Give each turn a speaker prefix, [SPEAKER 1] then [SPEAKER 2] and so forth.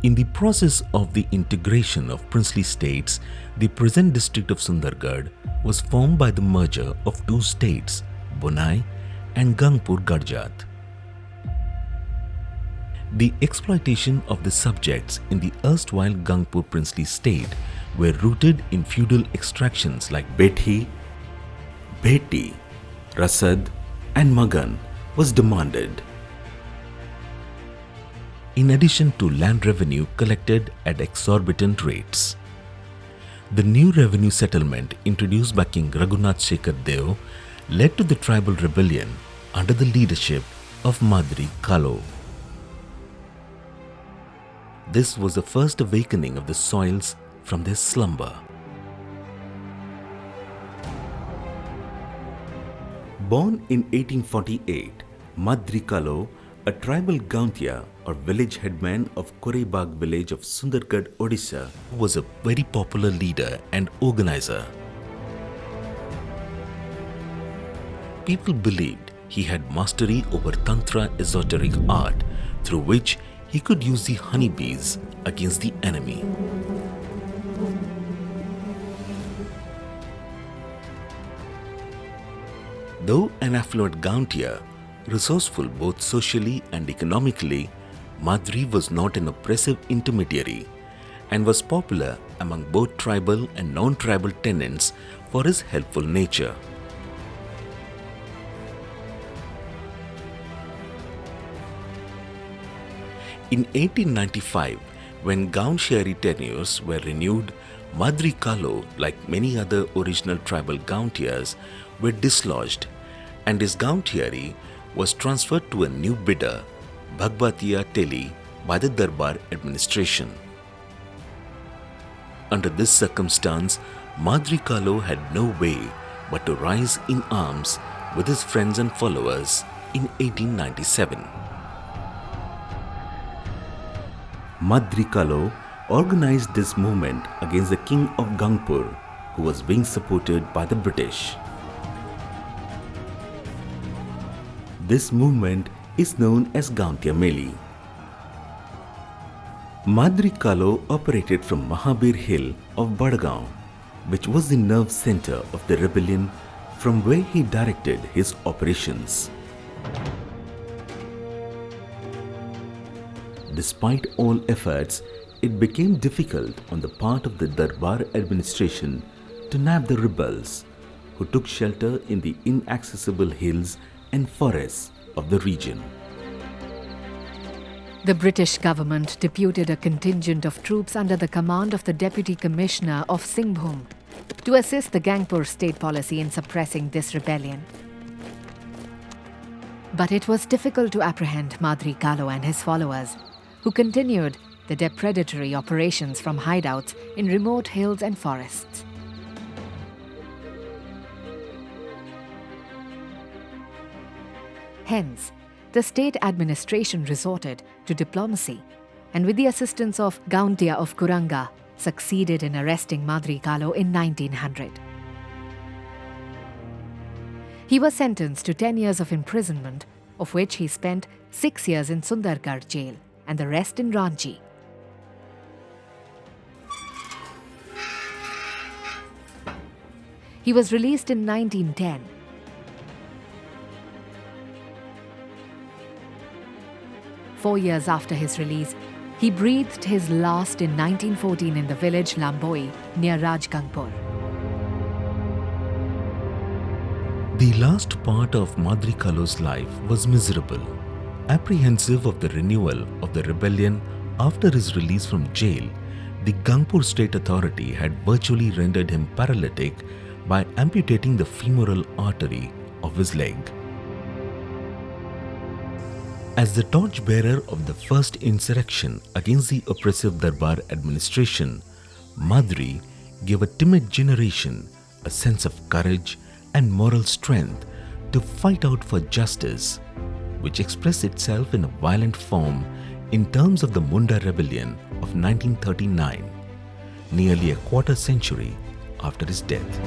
[SPEAKER 1] In the process of the integration of princely states, the present district of Sundargarh was formed by the merger of two states, Bunai and Gangpur Garjat. The exploitation of the subjects in the erstwhile Gangpur princely state were rooted in feudal extractions like Bethi, Beti, Rasad and Magan was demanded, in addition to land revenue collected at exorbitant rates. The new revenue settlement introduced by King Raghunath Shekhar Deo led to the tribal rebellion under the leadership of Madri Kalo. This was the first awakening of the soils from their slumber. Born in 1848, Madri Kalo, a tribal Gauntia or village headman of Kureibaga village of Sundargarh, Odisha, was a very popular leader and organizer. People believed he had mastery over Tantra esoteric art through which he could use the honeybees against the enemy. Though an affluent Gauntia, resourceful both socially and economically, Madri was not an oppressive intermediary and was popular among both tribal and non-tribal tenants for his helpful nature. In 1895, when Gauntiari tenures were renewed, Madri Kalo, like many other original tribal Gauntias, were dislodged and his Gauntiari was transferred to a new bidder, Bhagwatiya Teli, by the Durbar administration. Under this circumstance, Madri Kalo had no way but to rise in arms with his friends and followers in 1897. Madri Kalo organized this movement against the king of Gangpur, who was being supported by the British. This movement is known as Gauntia Meli. Madri Kalo operated from Mahabir Hill of Badgaon, which was the nerve center of the rebellion from where he directed his operations. Despite all efforts, it became difficult on the part of the Durbar administration to nab the rebels, who took shelter in the inaccessible hills and forests of the region.
[SPEAKER 2] The British government deputed a contingent of troops under the command of the Deputy Commissioner of Singhbhum to assist the Gangpur state policy in suppressing this rebellion. But it was difficult to apprehend Madri Kalo and his followers, who continued the depredatory operations from hideouts in remote hills and forests. Hence, the state administration resorted to diplomacy and with the assistance of Gauntia of Kuranga, succeeded in arresting Madri Kalo in 1900. He was sentenced to 10 years of imprisonment, of which he spent 6 years in Sundargarh jail and the rest in Ranchi. He was released in 1910. Four years after his release, he breathed his last in 1914 in the village Lamboi near Rajgangpur.
[SPEAKER 1] The last part of Madri Kalo's life was miserable. Apprehensive of the renewal of the rebellion after his release from jail, the Gangpur state authority had virtually rendered him paralytic by amputating the femoral artery of his leg. As the torchbearer of the first insurrection against the oppressive Durbar administration, Madri gave a timid generation a sense of courage and moral strength to fight out for justice, which expressed itself in a violent form in terms of the Munda Rebellion of 1939, nearly a quarter century after his death.